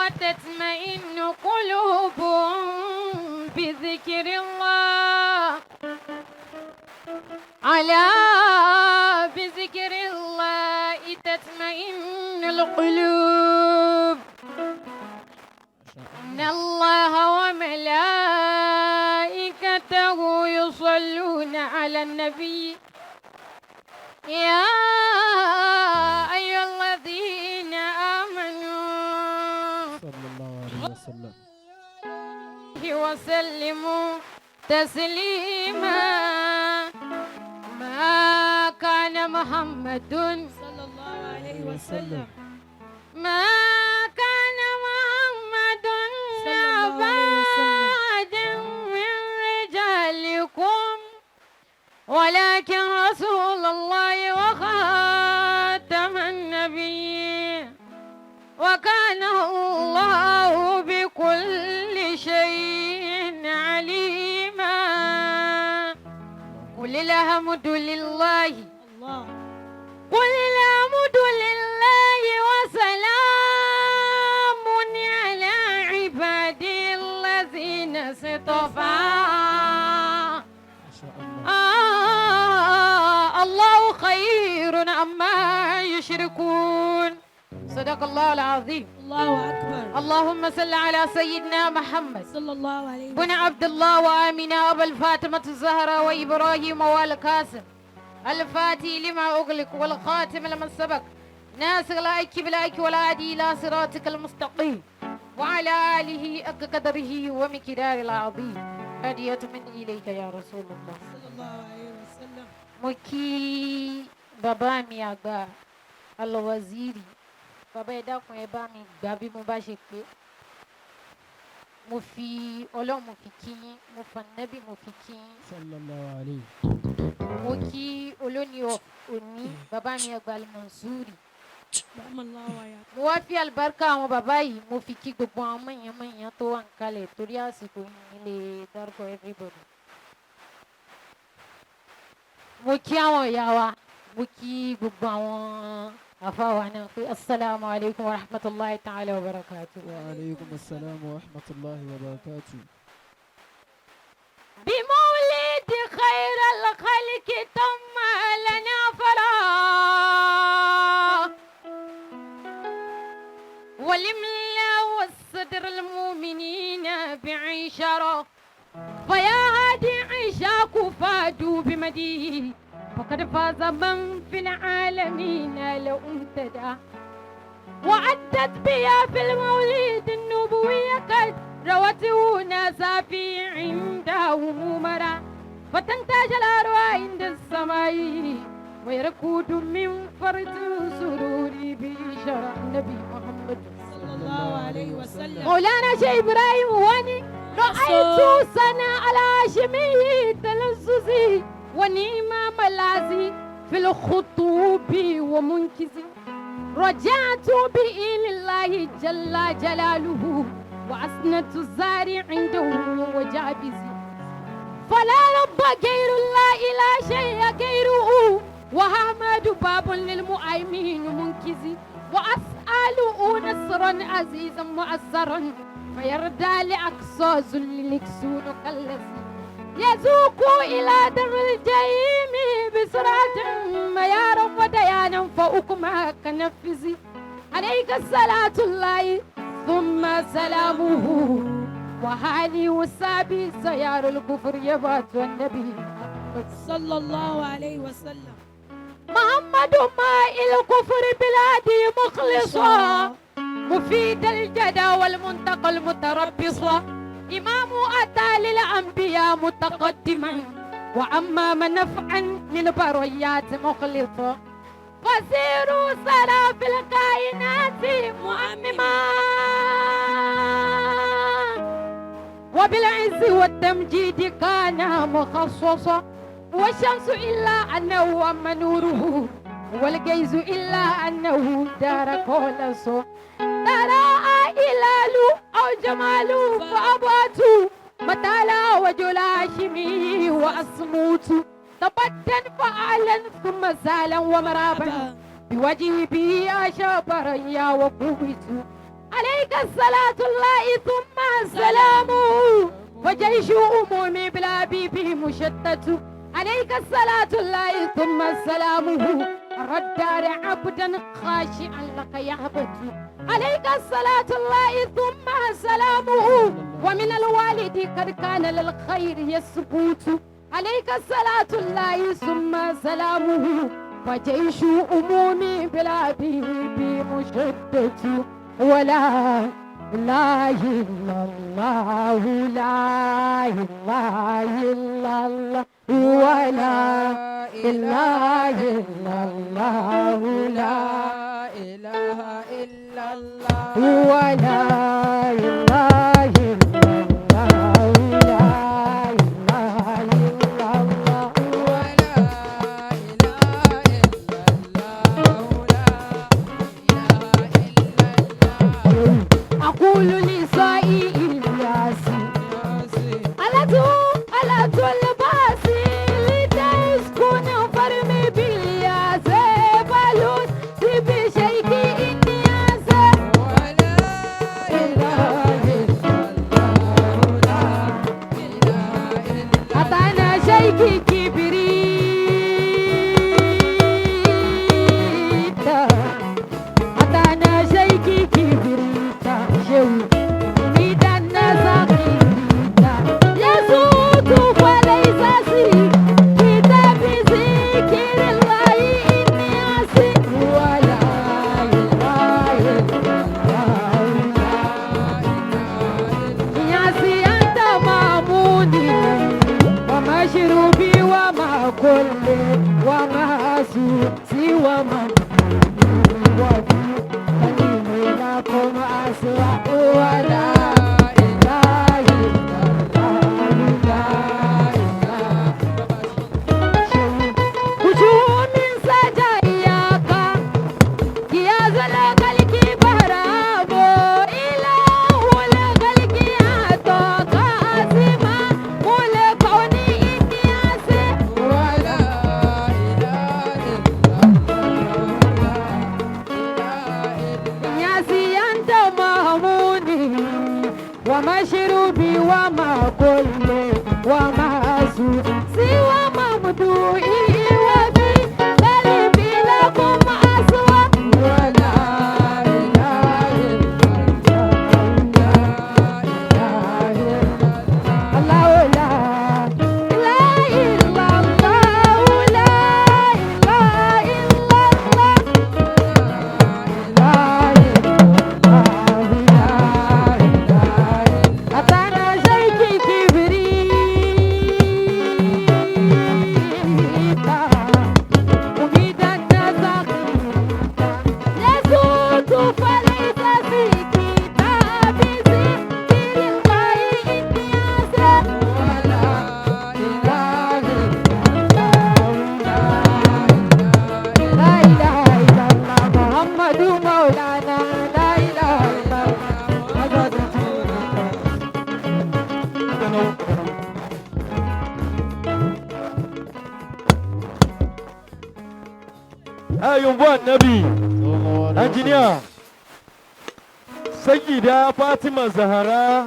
وتطمئن قلوبهم بذكر الله. ألا بذكر الله تطمئن القلوب. إن الله وملائكته يصلون على النبي يا أيها الذين آمنوا صلى الله عليه وسلم وسلموا تسليما. ما كان محمد صلى الله عليه وسلم ما كان محمد صلى الله أبا عليه وسلم أحد من رجالكم ولكن رسول الله وخاتم النبيين وكان الله بكل شيء عليما. قل الحمد لله الله قل الحمد لله وسلام على عبادي الذين اصطفى. ما شاء الله. الله خير عما يشركون. صدق الله العظيم. الله أكبر. اللهم صل على سيدنا محمد صلى الله عليه بن وسلم عبد الله وآمنة أبا الفاطمة الزهراء وإبراهيم والقاسم الفاتي لما أغلق والخاتم لمن سبق ناصر الحق بالحق والهادي إلى صراطك المستقيم وعلى آله حق قدره ومقداره العظيم. هدية مني إليك يا رسول الله. صلى الله عليه وسلم. Moki bàbá mi àgbà Al-Waziri, bàbá ẹ dákun ẹ bá mi gbà bí mo bá ṣe pé mo fi Ọlọ́run mo fi kí yín, mo fa Nábì mo fi kí yín. صلى الله عليه. Mo kí olóní òní bàbá mi àgbà Al-Mansuri. رحم الله وياك. Mo wá fi àlùbáríkà àwọn bàbá yìí mo fi kí gbogbo àwọn mọ̀nyán tó wà ń kalẹ̀ torí àsìkò yìí nílé dárúkọ everybody. Mo kí àwọn ìyá wa, mo kí gbogbo àwọn àfáà wa náà pé assalamu alaikum wa rahmatullahi ta'ala wa barakatuh. وعليكم السلام ورحمة الله وبركاته. بمولد خير الخلق تم لنا فرح ولملا والصدر المؤمنين بعشرة فيا هادي عشاق فادوا بمديه فقد فاز من في العالمين لو امتدى وعدت بها في المولد النبوي قد روته ناسا في عنده ممرا فتنتاج الأرواح عند السماء ويركض من فرد سروري بشرع النبي محمد صلى الله عليه وسلم. مولانا شيخ إبراهيم واني رأيت سنة على هاشمي تلززي ونيمة ملازي في الخطوب ومنكزي رجعت بإلى الله جل جلاله وأسنة الزارع عنده وجابزي فلا رب غير الله إلا شيء غيره وحمد باب للمؤمنين منكزي وأسأله نصرا عزيزا مؤثرا فيرضى لأقصى ذل لكسون كالذي يذوق إلى در الجحيم بسرعة ميارا وديانا فأكما كنفذي عليك الصلاة الله ثم سلامه وحالي وصابي سيار الكفر يبات والنبي صلى الله عليه وسلم. محمد ماء الكفر بلادي مخلصا مفيد الجدى والمنتقى المتربصا إمام أتى للأنبياء متقدما وأمام نفعا للبريات مخلصا فسيروا سرى في الكائنات مؤمما وبالعز والتمجيد كان مخصصا والشمس إلا أنه أما نوره والجيز إلا أنه دار كولسو ترى إلال أو جمال فأبات متالا وجل هاشمي وأصموت تبتا فعلا ثم سالا ومرابا بوجهي بي أشبر يا وقوت عليك الصلاة الله ثم السلام وجيش أمومي بلا بيبي مشتت عليك الصلاة الله ثم السلام الردار عبدا خاشعا لك يهبط عليك الصلاة الله ثم السلام ومن الوالد قد كان للخير يثبت عليك الصلاة الله ثم سلامه وجيش أمومي بلا بيبي مشدد ولا لا إلا الله لا إله إلا الله ولا إله إلا الله لا إله إلا الله ولا إله إلا الله لا إله إلا الله ولا إله إلا الله لا إله إلا الله أقول لسائي الياسي ألا تلباسي لتسكن فرمي بالياسي بلوس بشيكي إني أسى ولا إله إلا الله لا إله إلا أطعنا شيكي كبريتا أطعنا شيكي كبريتا شو نريد الناس كبريتا يسوط وليس سي كتاب ذكر الله إني أسي ولا إله إلا الله ياسي أنت ماموني ومشروبي وما كل وما سوسي وما وفي كلمة لكم أسوأ ولا إله إلا الله لا إله وجوه من سجاياك يا زلق الكبرابو إله الغلق أعطاك أزمة ولكوني إني أسي ولا إله إلا الله يا سي أنت مهموني ومشروبي وما كل وما سوسي وما مدوئي وبي قلبي لكم أسوأ ولا إله إلا الله لا إله إلا الله لا إله إلا الله لا إله إلا الله أتانا شيكي كبريتا أميد الناس يسوط فليس في كتاب ذكر الله إني أسى ولا إله إلا الله لا إله إلا الله محمد مولانا لا إله إلا الله ayubu annabi engineer sayyida fatima zahara